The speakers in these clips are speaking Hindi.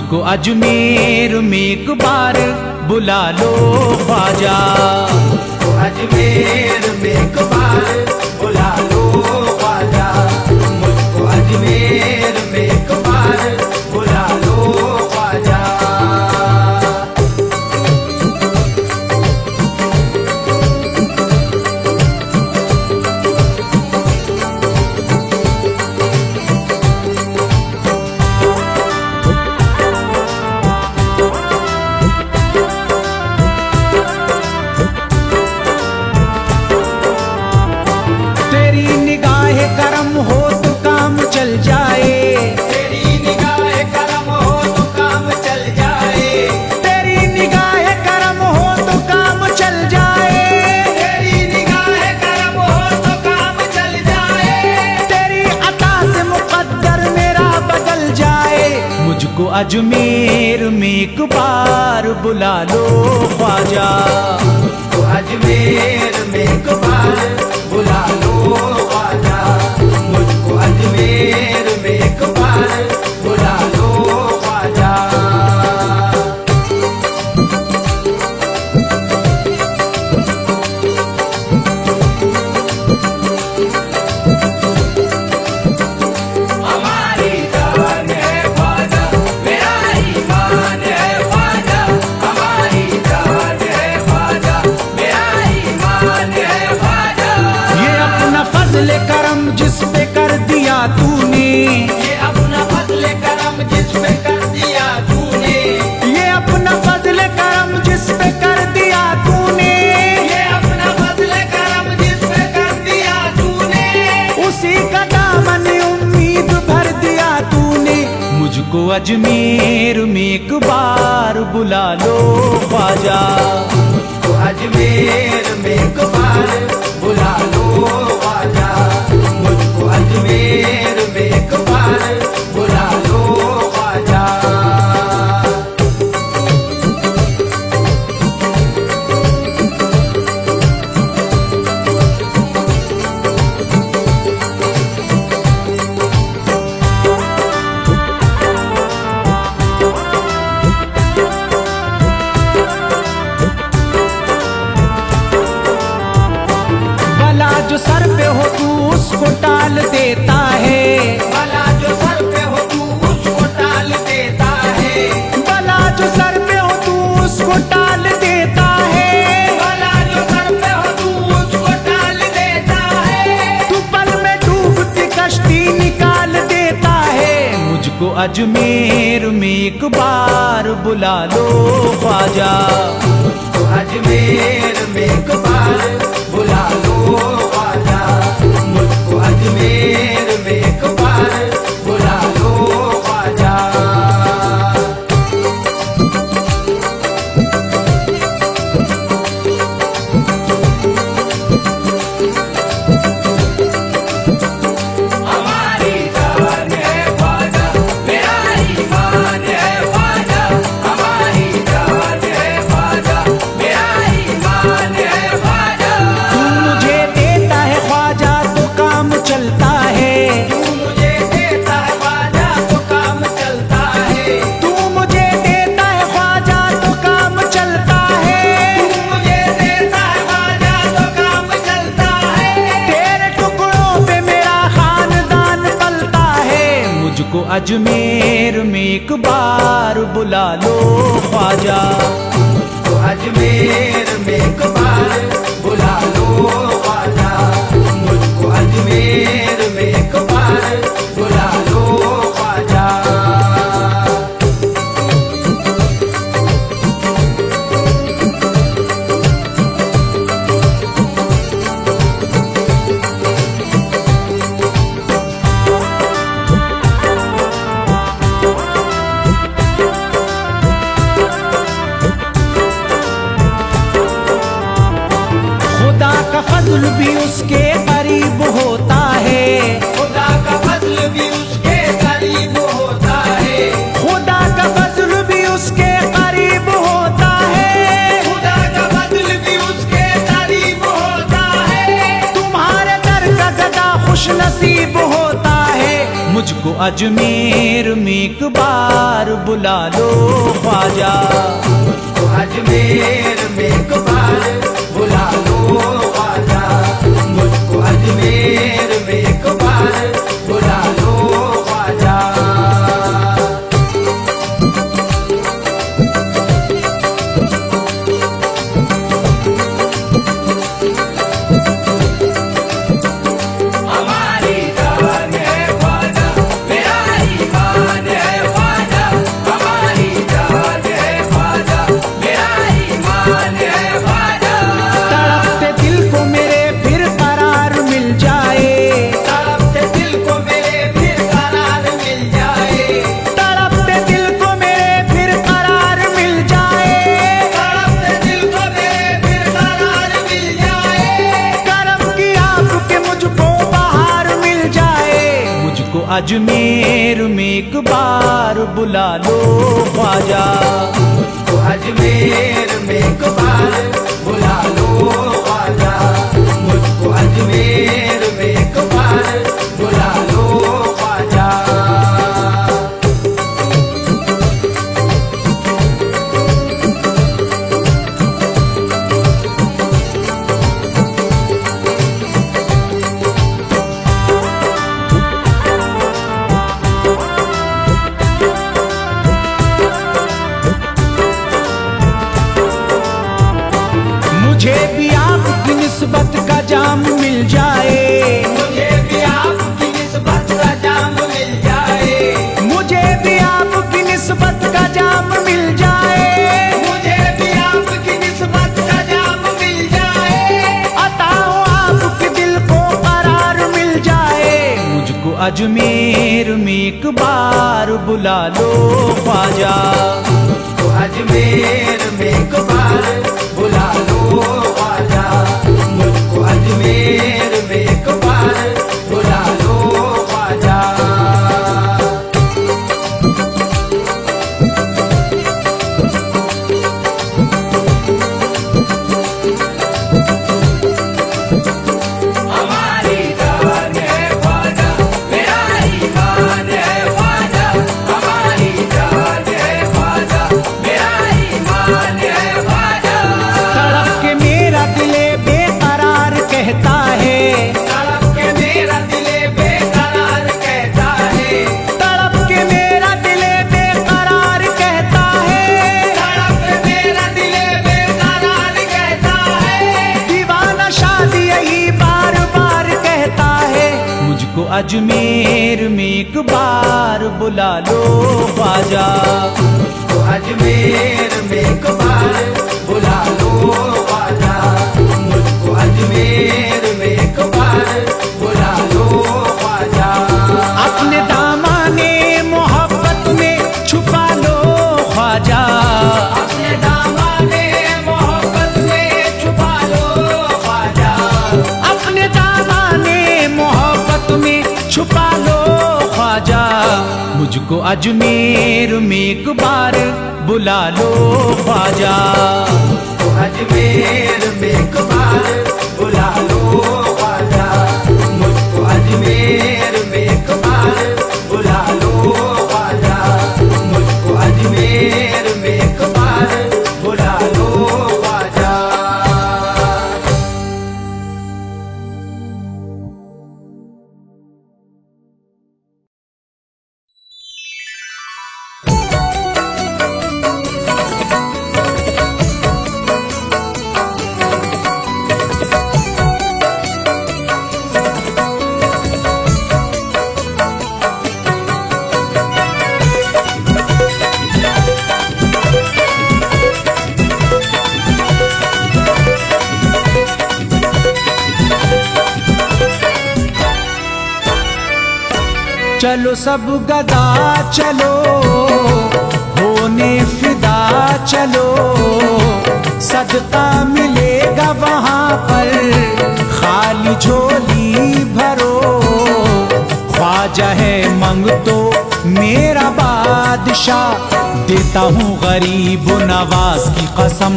मुझको अजमेर में एक बार बुला लो ख्वाजा। मुझको अजमेर में एक बार बुला लो ख्वाजा। मुझको अजमेर में एक बार बुला लो ख्वाजा। करम हो तो काम चल जाए, तेरी निगाह करम हो तो काम चल जाए। तेरी निगाह करम हो तो काम चल जाए। तेरी निगाह करम हो तो काम चल जाए। तेरी अता से मुकद्दर मेरा बदल जाए। मुझको अजमेर में एक बार बुला लो ख्वाजा। मुझको अजमेर में एक बार बुला लो ख्वाजा। मुझको अजमेर में एक बार बुला लो ख्वाजा। हमारी जान है ख्वाजा, मेरा ईमान है ख्वाजा। हमारी जान है ख्वाजा, मेरा ईमान है ख्वाजा। ये अपना फजल करम जिस पे कर दिया तूने, ये अपना फजल करम जिस पे कर दिया तूने। ये अपना फजल करम जिस पे कर दिया तूने। ये अपना फजल करम जिस पे कर दिया तूने। उसी का दामन उम्मीद भर दिया तूने। मुझको अजमेर में एक बार बुला लो ख्वाजा। मुझको अजमेर में एक बार बुला लो ख्वाजा। मुझको अजमेर में एक बार बुला लो ख्वाजा। भला जो सर पे हो तू उसको टाल देता है। भला जो सर पे हो तू उसको टाल देता है। भला जो सर पे हो तू उसको टाल देता है। भला जो सर पे हो तू उसको टाल देता है। तू पल में डूबती कश्ती निकाल देता है। मुझको अजमेर में एक बार बुला लो ख्वाजा। मुझको अजमेर में एक बार बुला लो ख्वाजा। मुझको अजमेर में एक बार बुला लो ख्वाजा। हमारी जान है ख्वाजा, मेरा ईमान है ख्वाजा। हमारी जान है ख्वाजा, मेरा ईमान है ख्वाजा। तू मुझे देता है ख्वाजा तो काम चलता है। तू मुझे देता है ख्वाजा तो काम चलता है। तू मुझे देता है ख्वाजा तो काम चलता है। तू मुझे देता है ख्वाजा तो काम चलता है। तेरे टुकड़ों पे मेरा खानदान पलता है। मुझको अजमेर में एक बार बुला लो ख्वाजा। मुझको अजमेर में एक बार बुला लो ख्वाजा। मुझको अजमेर में एक बार बुला लो ख्वाजा। खुदा का फजल भी उसके करीब होता है। खुदा का फजल भी उसके करीब होता है। खुदा का फजल भी उसके करीब होता है। खुदा का फजल भी उसके करीब होता है। तुम्हारे दर का गदा खुश नसीब होता है। मुझको अजमेर में एक बार बुला लो ख्वाजा। मुझको अजमेर में एक बार बुला लो ख्वाजा। मुझको अजमेर में एक बार बुला लो ख्वाजा। हमारी जान है ख्वाजा, मेरा ईमान है ख्वाजा। हमारी जान है ख्वाजा, मेरा ईमान है ख्वाजा। तड़पते दिल को मेरे फिर करार मिल जाए। तड़पते दिल को मेरे फिर करार मिल जाए। तड़पते दिल को मेरे फिर करार मिल जाए। तड़पते दिल को मेरे फिर करार मिल जाए। करम की आपके मुझको बाहर मिल जाए। मुझको अजमेर में एक बार बुला लो ख्वाजा। मुझको अजमेर में एक बार बुला लो ख्वाजा। मुझको अजमेर में एक बार बुला लो ख्वाजा। मुझे भी आपकी निस्बत का जाम मिल जाए। मुझे भी आपकी निस्बत का जाम मिल जाए। मुझे भी आपकी निस्बत का जाम मिल जाए। मुझे भी आपकी निस्बत का जाम मिल जाए। अताओ आपके दिल को करार मिल जाए। मुझको अजमेर में एक बार बुला लो ख्वाजा। मुझको अजमेर में एक बार बुला लो ख्वाजा। मुझको अजमेर में एक बार बुला लो ख्वाजा। हमारी जान है ख्वाजा, मेरा ईमान है ख्वाजा। हमारी जान है ख्वाजा, मेरा ईमान है ख्वाजा। तड़प के मेरा दिले बेकरार कहता है। तड़प के मेरा दिले बेकरार कहता है। तड़प के मेरा दिले बेकरार कहता है। तड़प के मेरा दिले बेकरार कहता है। दीवाना शादी यही बार बार कहता है। मुझको अजमेर में एक बार बुला लो ख्वाजा। मुझको अजमेर में एक बार बुला लो ख्वाजा। मुझको अजमेर में एक बार बुला लो ख्वाजा। अपने दामाने मोहब्बत में छुपा लो ख्वाजा। अपने दामाने मोहब्बत में छुपा लो ख्वाजा। अपने दामाने मोहब्बत में छुपा लो ख्वाजा। मुझको अजमेर में एक बार बुला लो ख्वाजा। मुझको अजमेर में एक बार बुला लो ख्वाजा। मुझको अजमेर में एक बार बुला लो ख्वाजा। मुझको अजमेर में एक बार बुला लो ख्वाजा। चलो सब गदा चलो होने फिदा चलो, सदका मिलेगा वहां पर खाली झोली भरो। ख्वाजा है मंग तो मेरा बाप बादशाह, देता हूँ गरीब नवाज की कसम,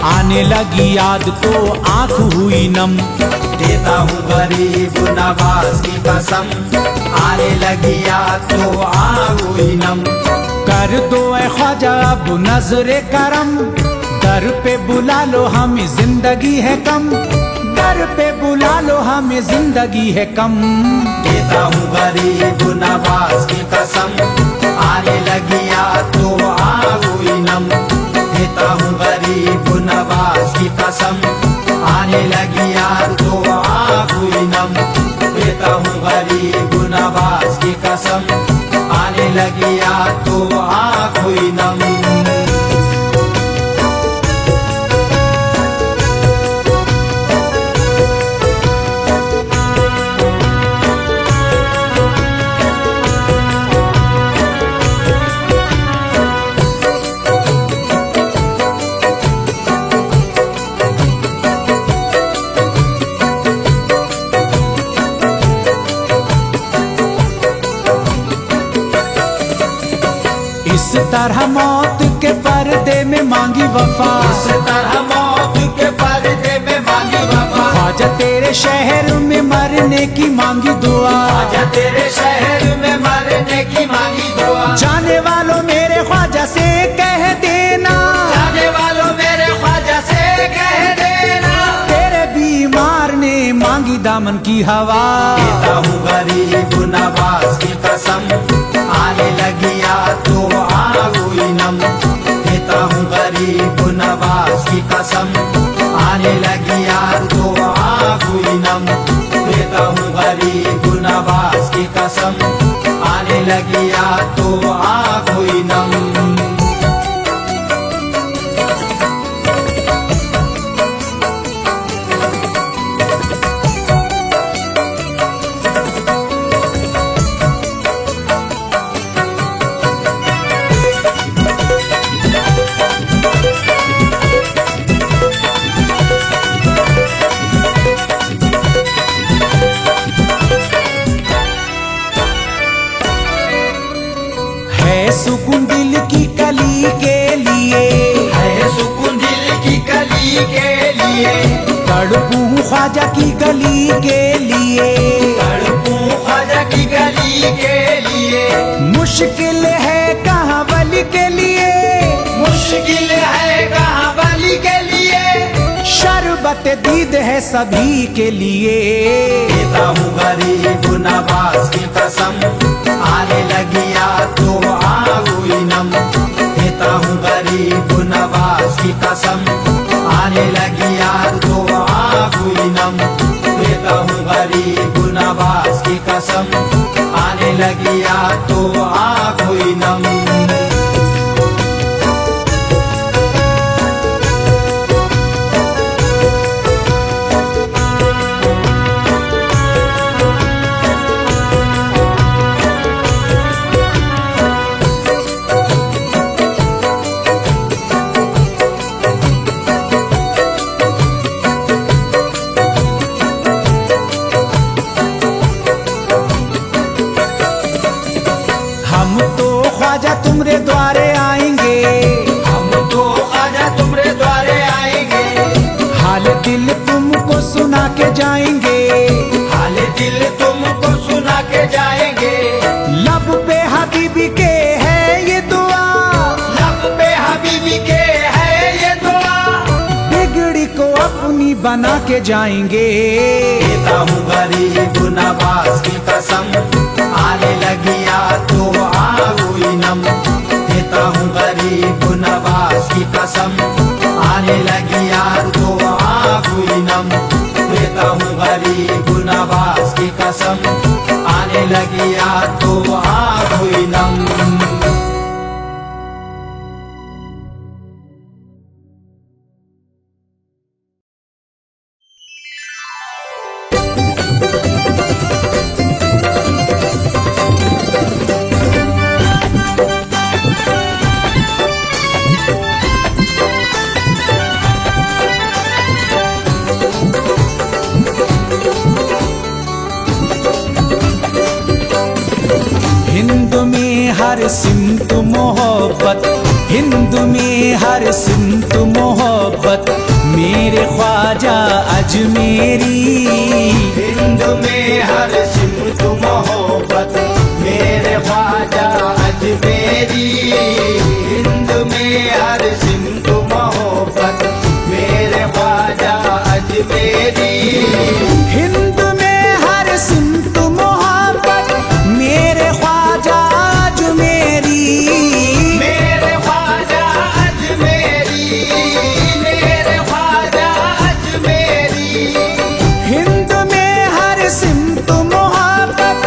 आने लगी याद तो आंख हुई नम। देता हूँ गरीब नवाज की कसम, आने लगी याद तो आंख हुई नम। कर दो ऐ ख्वाजा अब नजरे करम, दर पे बुला लो हमें जिंदगी है कम, दर पे बुला लो हमें जिंदगी है कम। देता हूँ गरीब नवाज की कसम, आने लगी याद तो आंख हुई नम। देता हूँ गरीब नवाज की कसम, आने लगी याद तो आंख हुई नम। देता हूँ गरीब नवाज की कसम, आने लगी याद तो आंख हुई नम। इस तरह मौत के पर्दे में मांगी वफा, इस तरह मौत के पर्दे में मांगी वफा। ख्वाजा तेरे शहर में मरने की मांगी दुआ, ख्वाजा तेरे शहर में मरने की मांगी दुआ। जाने वालों मेरे ख्वाजा से कह देना, जाने वालों मेरे ख्वाजा से कह देना, तेरे बीमार ने मांगी दामन की हवा। देता हूँ गरीब नवाज की कसम, आने लगी याद तो आंख हुई नम। देता हूँ गरीब नवाज की कसम, आने लगी याद तो आंख हुई नम। देता हूँ गरीब नवाज की कसम, आने लगी याद तो आंख हुई नम। है सुकून दिल की कली के लिए, है सुकून दिल की कली के लिए, तड़पूं ख्वाजा की गली के लिए। तड़पूं ख्वाजा की गली के लिए, मुश्किल है कहाँ वली के लिए, मुश्किल है कहाँ वली के लिए। शरबत दीद है सभी के लिए। देता हूँ गरीब नवाज की कसम, आने लगी याद तो आंख हुई नम। देता हूँ गरीब नवाज की कसम, आने लगी याद तो आंख हुई नम। देता हूँ गरीब नवाज की कसम, आने लगी याद तो आंख हुई नम। हम तो ख्वाजा तुम्हारे द्वारे आएंगे, हम तो ख्वाजा तुम्हारे द्वारे आएंगे, हाल दिल तुमको सुना के जाएंगे। हाल दिल तुमको सुना के जाएंगे। लब पे हबीबी के है ये दुआ, लब पे हबीबी के है ये दुआ। बिगड़ी को अपनी बना के जाएंगे। देता हूँ गरीब नवाज की कसम, आने लगी याद तो आंख हुई नम। देता हूँ गरीब नवाज की कसम, आने लगी याद तो आंख हुई नम। देता हूँ गरीब नवाज की कसम, आने लगी याद तो आंख हुई नम। मोहब्बत, हिंद में हर सिमत मोहब्बत, मेरे ख्वाजा अजमेरी। हिंद में हर सिमत मोहब्बत, मेरे ख्वाजा अजमेरी। हिंद में हर सिमत मोहब्बत, मेरे ख्वाजा अजमेरी। हिंद में हर सिमत मोहब्बत, मेरे ख्वाजा अजमेरी। मेरे ख्वाजा अजमेरी, मेरे ख्वाजा अजमेरी। हिंद में हर सिमत मोहब्बत,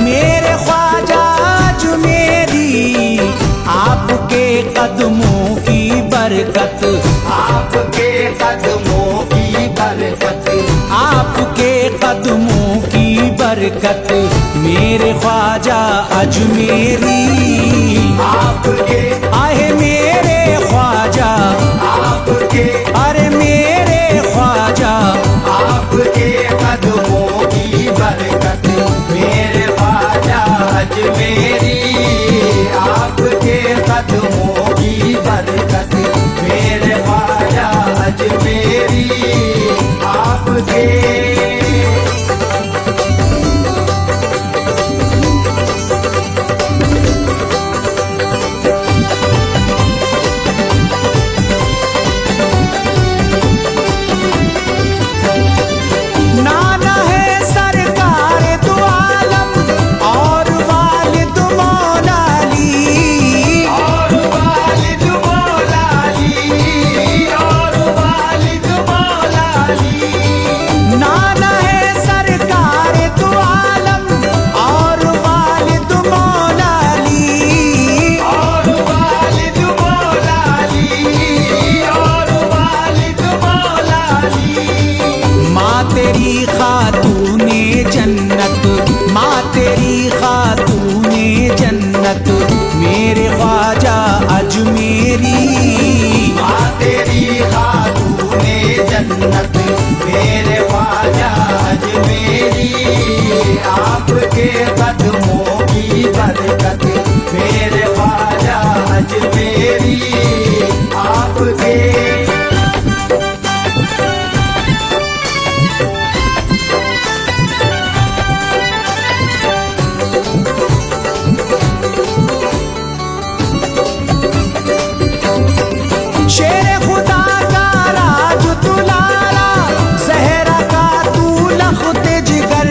मेरे ख्वाजा अजमेरी। आपके कदमों की बरकत, आपके कदमों की बरकत, आपके कदमों की बरकत, मेरे ख्वाजा अजमेरी। आपके आहे मेरे ख्वाजा, आपके अरे मेरे ख्वाजा, आपके कदमों की बरकत, मेरे ख्वाजा अजमेरी। आपके कदमों की बरकत, मेरे ख्वाजा अजमेरी। आपके नाना है सरकार दो आलम और वालिद मौला अली। और वालिद मौला अली, और वालिद मौला अली। नाना है सरकार दो आलम और वालिद मौला अली। और वालिद मौला अली, और वालिद मौला अली। माँ तेरी खातूने जन्नत, माँ तेरी खातूने जन्नत, मेरे ख्वाजा अजमेरी। माँ तेरी खातूने जन्नत, मेरे ख्वाजा अजमेरी। आपके कदमों की बरकत, मेरे ख्वाजा अजमेरी। आपके शेर खुदा का राज दुलारा, जहरा का तू लख्त जिगर।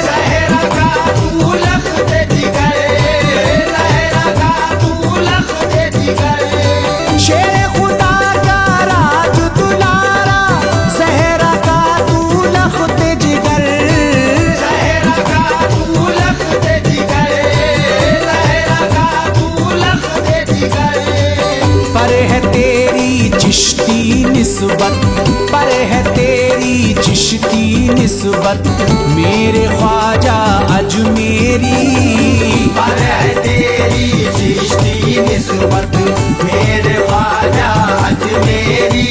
सहरा का तू लख्त जिगर, सहरा का तू लख्त जिगर। शेर खुदा का राज दुलारा, जहरा का तू लख्त जिगर। सहरा का तू लख्त जिगर, सहरा का तू लख्त जिगर। पर है तेरी चिश्ती निस्बत, पर है तेरी चिश्ती निस्बत, मेरे ख्वाजा अजमेरी। पर है तेरी चिश्ती निस्बत, मेरे ख्वाजा अजमेरी।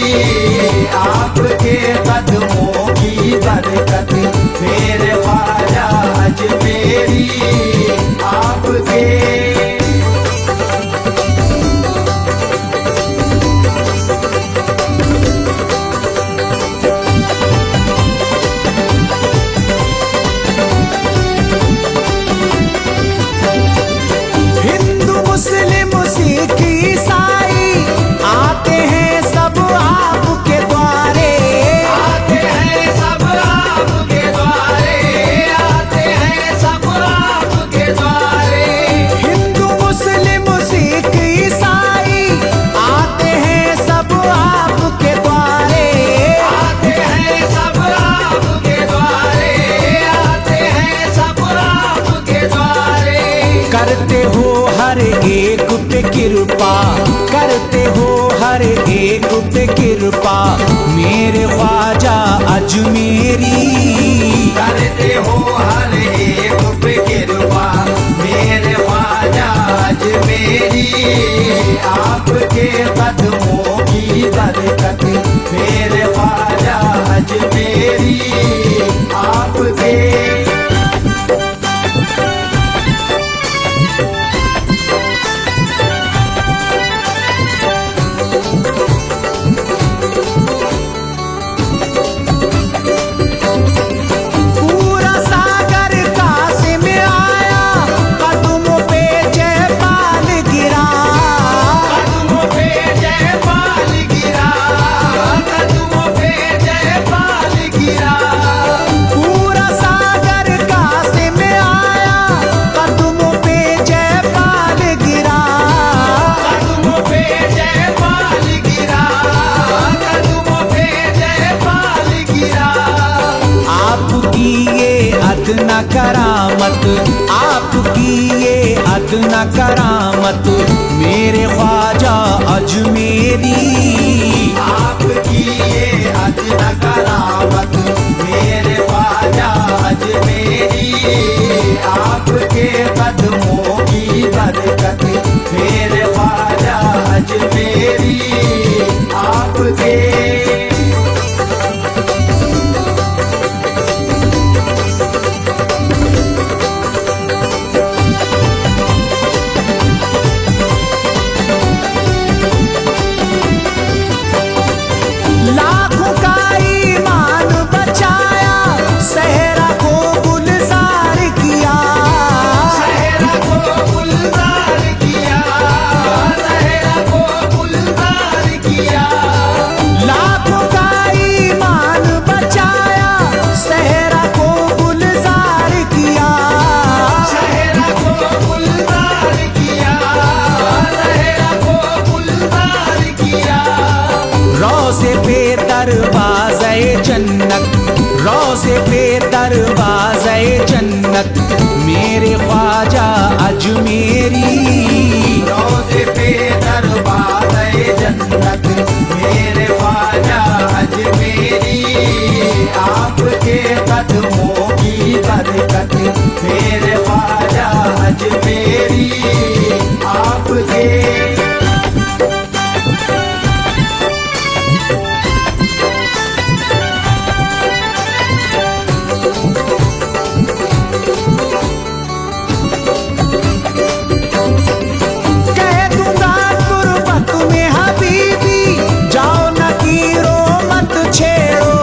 आपके कदमों की बरकत, मेरे ख्वाजा अजमेरी। आपके हिंदू मुस्लिम सिख ईसाई आते हैं सब आपके द्वारे। आते हैं सब आपके द्वारे, आते हैं सब आपके द्वारे। हिंदू मुस्लिम सिख ईसाई आते हैं सब आपके द्वारे। आते हैं सब आपके द्वारे, आते हैं सब आपके द्वारे। करते हो हर एक पे कृपा, करते हो हर एक पे कृपा, मेरे ख्वाजा अजमेरी। करते हो हर एक पे कृपा, मेरे ख्वाजा अजमेरी। आपके कदमों की बरकत, मेरे ख्वाजा अजमेरी। आपके अदना करामत, आपकी ये अदना करामत मेरे ख्वाजा अजमेरी। आपकी ये अदना करामत मेरे ख्वाजा अजमेरी। आपके कदमों की बरकत मेरे ख्वाजा अजमेरी। आपके लाखों का ईमान बचाया, सहरा को गुलजार किया। सहरा को गुलजार किया, सहरा को गुलजार किया। लाखों का ईमान बचाया, सहरा को गुलजार किया। सहरा को गुलजार किया, सहरा को गुलजार किया। रोज़े पे दरवाज़े जन्नत, रोज़े पे दरवाज़े जन्नत मेरे ख्वाजा अजमेरी। रोज़े पे दरवाज़े जन्नत मेरे ख्वाजा अजमेरी। आपके कदमों की बरकत मेरे ख्वाजा अजमेरी। आपके कह दूंगा गुर्बत में हबीबी, जाओ नकीरो मत छेड़ो।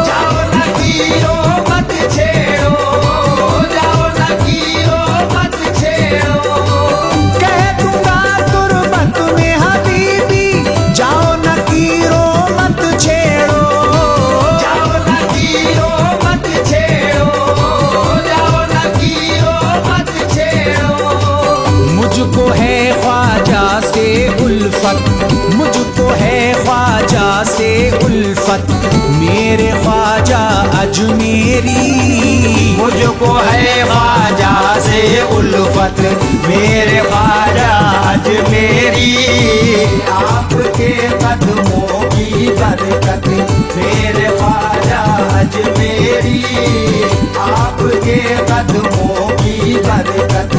जाओ नकीरो मत छेड़ो, जाओ नकीरो मत छेड़ो। कह दूंगा गुर्बत में हबीबी, जाओ नकीरो मत छेड़ो। जाओ नकीरो मत छेड़ो, जाओ नकीरो मत छेड़ो। मुझको है ख्वाजा से उल्फत, मुझको है ख्वाजा से उल्फत मेरे ख्वाजा अजमेरी। मुझको है ख्वाजा से उल्फत मेरे ख्वाजा अजमेरी। आपके कदमों की बरकत मेरे ख्वाजा अजमेरी। आपके कदमों की बरकत